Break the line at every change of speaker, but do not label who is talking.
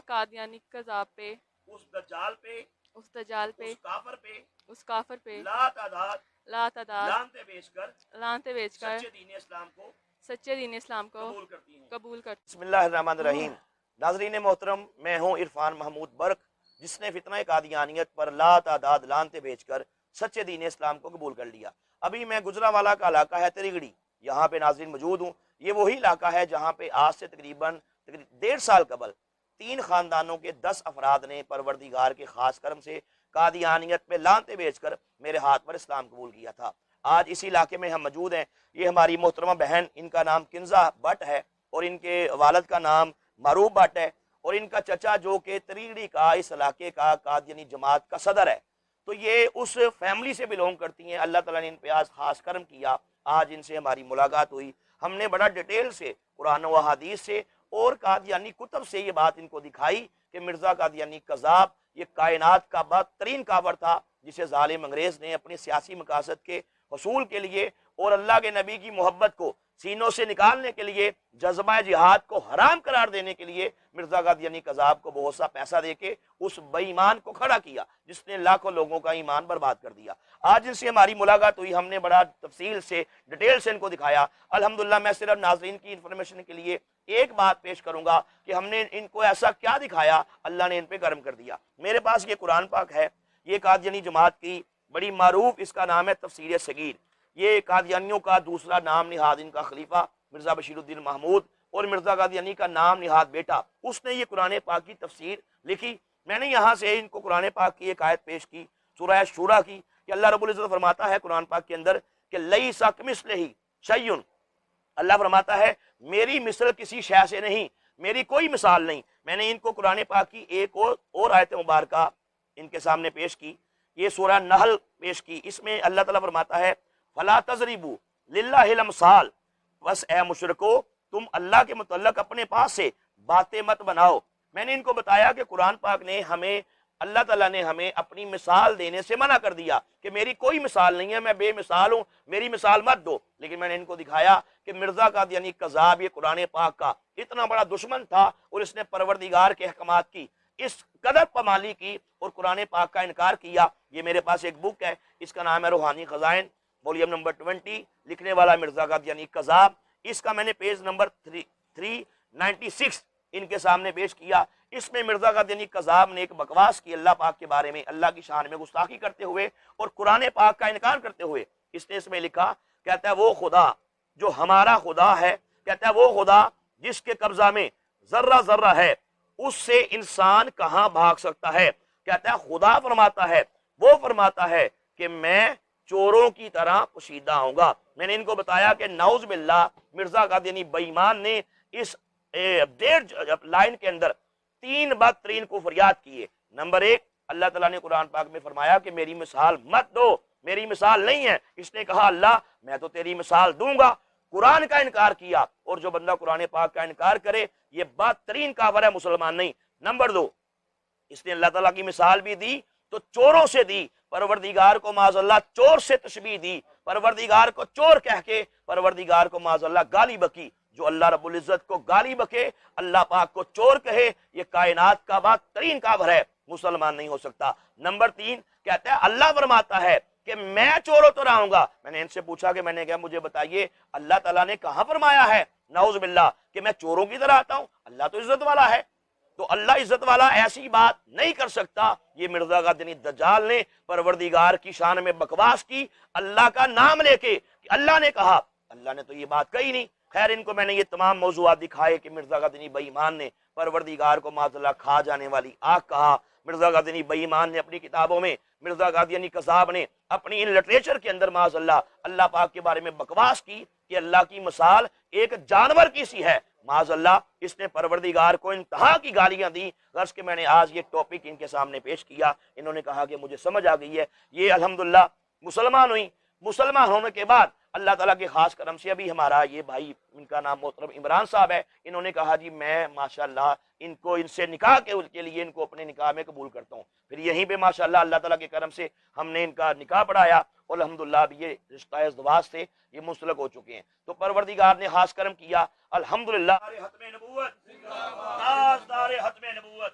قادیانی کذاب پہ،
اس دجال پہ،
اس دجال پہ،
اس کافر پہ
اس کافر پہ
لا تعداد
لا تعداد
لانتے بیچ کر
لانتے بیچ کر
سچے دین اسلام کو
سچے دین اسلام کو
قبول کرتی ہیں۔
قبول کر۔
بسم اللہ الرحمن الرحیم۔ ناظرین محترم، میں ہوں عرفان محمود برق، جس نے فتنہ قادیانیت پر لا تعداد لانتے بیچ کر سچے دین اسلام کو قبول کر لیا۔ ابھی میں گجرانوالہ کا علاقہ ہے تریگڑی، یہاں پہ ناظرین موجود ہوں۔ یہ وہی علاقہ ہے جہاں پہ آج سے تقریباً 1.5 سال قبل 3 خاندانوں کے 10 افراد نے پروردگار کے خاص کرم سے قادیانیت پہ لانتے بیچ کر میرے ہاتھ پر اسلام قبول کیا تھا۔ آج اسی علاقے میں ہم موجود ہیں۔ یہ ہماری محترمہ بہن، ان کا نام کنزا بٹ ہے اور ان کے والد کا نام معروف بٹ ہے، اور ان کا چچا جو کہ تریگڑی کا اس علاقے کا قادیانی جماعت کا صدر ہے۔ تو یہ اس فیملی سے بلونگ کرتی ہیں۔ اللہ تعالیٰ نے ان پہ آج خاص کرم کیا، آج ان سے ہماری ملاقات ہوئی۔ ہم نے بڑا ڈیٹیل سے قرآن و حدیث سے اور قادیانی کتب سے یہ بات ان کو دکھائی کہ مرزا قادیانی کذاب یہ کائنات کا بدترین کافر تھا، جسے ظالم انگریز نے اپنے سیاسی مقاصد کے حصول کے لیے اور اللہ کے نبی کی محبت کو سینوں سے نکالنے کے لیے، جذبہ جہاد کو حرام قرار دینے کے لیے مرزا قادیانی کذاب کو بہت سا پیسہ دے کے اس بے ایمان کو کھڑا کیا، جس نے لاکھوں لوگوں کا ایمان برباد کر دیا۔ آج ان سے ہماری ملاقات ہوئی، ہم نے بڑا تفصیل سے ڈیٹیل سے ان کو دکھایا۔ الحمدللہ میں صرف ناظرین کی انفارمیشن کے لیے ایک بات پیش کروں گا کہ ہم نے ان کو ایسا کیا دکھایا، اللہ نے ان پہ کرم کر دیا۔ میرے پاس یہ قرآن پاک ہے، یہ قادیانی جماعت کی بڑی معروف، اس کا نام ہے تفسیر صغیر۔ یہ قادیانیوں کا دوسرا نام نہاد ان کا خلیفہ مرزا بشیر الدین محمود اور مرزا قادیانی کا نام نہاد بیٹا، اس نے یہ قرآن پاک کی تفسیر لکھی۔ میں نے یہاں سے ان کو قرآن پاک کی ایک آیت پیش کی، سورہ شورا کی، کہ اللہ رب العزت فرماتا ہے قرآن پاک کے اندر کہ لیس کمثلہ شیء، اللہ فرماتا ہے میری مثل کسی شے سے نہیں، میری کوئی مثال نہیں۔ میں نے ان کو قرآن پاک کی ایک اور آیت مبارکہ ان کے سامنے پیش کی، یہ سورہ نحل پیش کی۔ اس میں اللہ تعالیٰ فرماتا ہے فَلَا تَضْرِبُوا لِلَّهِ الْأَمْثَالَ، بس اے مشرکو تم اللہ کے متعلق اپنے پاس سے باتیں مت بناؤ۔ میں نے ان کو بتایا کہ قرآن پاک نے ہمیں، اللہ تعالیٰ نے ہمیں اپنی مثال دینے سے منع کر دیا کہ میری کوئی مثال نہیں ہے، میں بے مثال ہوں، میری مثال مت دو۔ لیکن میں نے ان کو دکھایا کہ مرزا قادیانی کذاب یہ قرآن پاک کا اتنا بڑا دشمن تھا، اور اس نے پروردگار کے احکامات کی اس قدر پامالی کی اور قرآن پاک کا انکار کیا۔ یہ میرے پاس ایک بک ہے، اس کا نام ہے روحانی خزائن، ولیوم نمبر 20، لکھنے والا مرزا قادیانی کذاب۔ اس کا میں نے پیج نمبر 396 ان کے سامنے پیش کیا۔ اس میں مرزا قادیانی کذاب نے ایک بکواس کی اللہ پاک کے بارے میں، اللہ کی شان میں گستاخی کرتے ہوئے اور قرآن پاک کا انکار کرتے ہوئے۔ اس نے اس میں لکھا، کہتا ہے وہ خدا جو ہمارا خدا ہے، کہتا ہے وہ خدا جس کے قبضہ میں ذرہ ذرہ ہے، اس سے انسان کہاں بھاگ سکتا ہے۔ کہتا ہے خدا فرماتا ہے، وہ فرماتا ہے کہ میں چوروں کی طرح پوشیدہ ہوں گا۔ میں نے ان کو بتایا کہ نعوذ باللہ مرزا قادیانی بے ایمان نے اس 1.5 لائن کے اندر 3 بدترین کفریات کیے۔ نمبر 1، اللہ تعالیٰ نے قرآن پاک میں فرمایا کہ میری مثال مت دو، میری مثال نہیں ہے۔ اس نے کہا اللہ میں تو تیری مثال دوں گا، قرآن کا انکار کیا، اور جو بندہ قرآن پاک کا انکار کرے یہ بدترین کافر ہے، مسلمان نہیں۔ نمبر 2، اس نے اللہ تعالیٰ کی مثال بھی دی تو چوروں سے دی، پروردگار کو معاذ اللہ چور سے تشبیہ دی، پروردگار کو چور کہہ کے پروردگار کو معاذ اللہ گالی بکی۔ جو اللہ رب العزت کو گالی بکے، اللہ پاک کو چور کہے، یہ کائنات کا بدترین کافر ہے، مسلمان نہیں ہو سکتا۔ نمبر 3 کہتا ہے اللہ فرماتا ہے کہ میں چوروں تو رہوں گا۔ میں نے ان سے پوچھا کہ میں نے کہا مجھے بتائیے اللہ تعالیٰ نے کہاں فرمایا ہے نعوذ باللہ کہ میں چوروں کی طرح آتا ہوں؟ اللہ تو عزت والا ہے، تو اللہ عزت والا ایسی بات نہیں کر سکتا۔ یہ مرزا قادیانی دجال نے پروردگار کی شان میں بکواس کی، اللہ کا نام لے کے کہ اللہ نے کہا، اللہ نے تو یہ بات کہی نہیں۔ خیر ان کو میں نے یہ تمام موضوعات دکھائے کہ مرزا قادیانی بے ایمان نے پروردگار کو معاذ اللہ کھا جانے والی آگ کہا۔ مرزا قادیانی بے ایمان نے اپنی کتابوں میں، مرزا قادیانی کذاب نے اپنی ان لٹریچر کے اندر معاذ اللہ پاک کے بارے میں بکواس کی کہ اللہ کی مثال ایک جانور کی سی ہے۔ معاذ اللہ اس نے پروردگار کو انتہا کی گالیاں دی۔ غرض کہ میں نے آج یہ ٹاپک ان کے سامنے پیش کیا، انہوں نے کہا کہ مجھے سمجھ آ گئی ہے۔ یہ الحمدللہ مسلمان ہوئی۔ مسلمان ہونے کے بعد اللہ تعالیٰ کے خاص کرم سے ابھی ہمارا یہ بھائی، ان کا نام محترم عمران صاحب ہے، انہوں نے کہا جی میں ماشاءاللہ ان سے نکاح کے لیے ان کو اپنے نکاح میں قبول کرتا ہوں۔ پھر یہیں پہ ماشاءاللہ اللہ تعالیٰ کے کرم سے ہم نے ان کا نکاح پڑھایا، اور الحمدللہ اب یہ رشتہ ازدواج سے یہ منسلک ہو چکے ہیں۔ تو پروردگار نے خاص کرم کیا الحمدللہ۔ ختم نبوت تاجدار ختم نبوت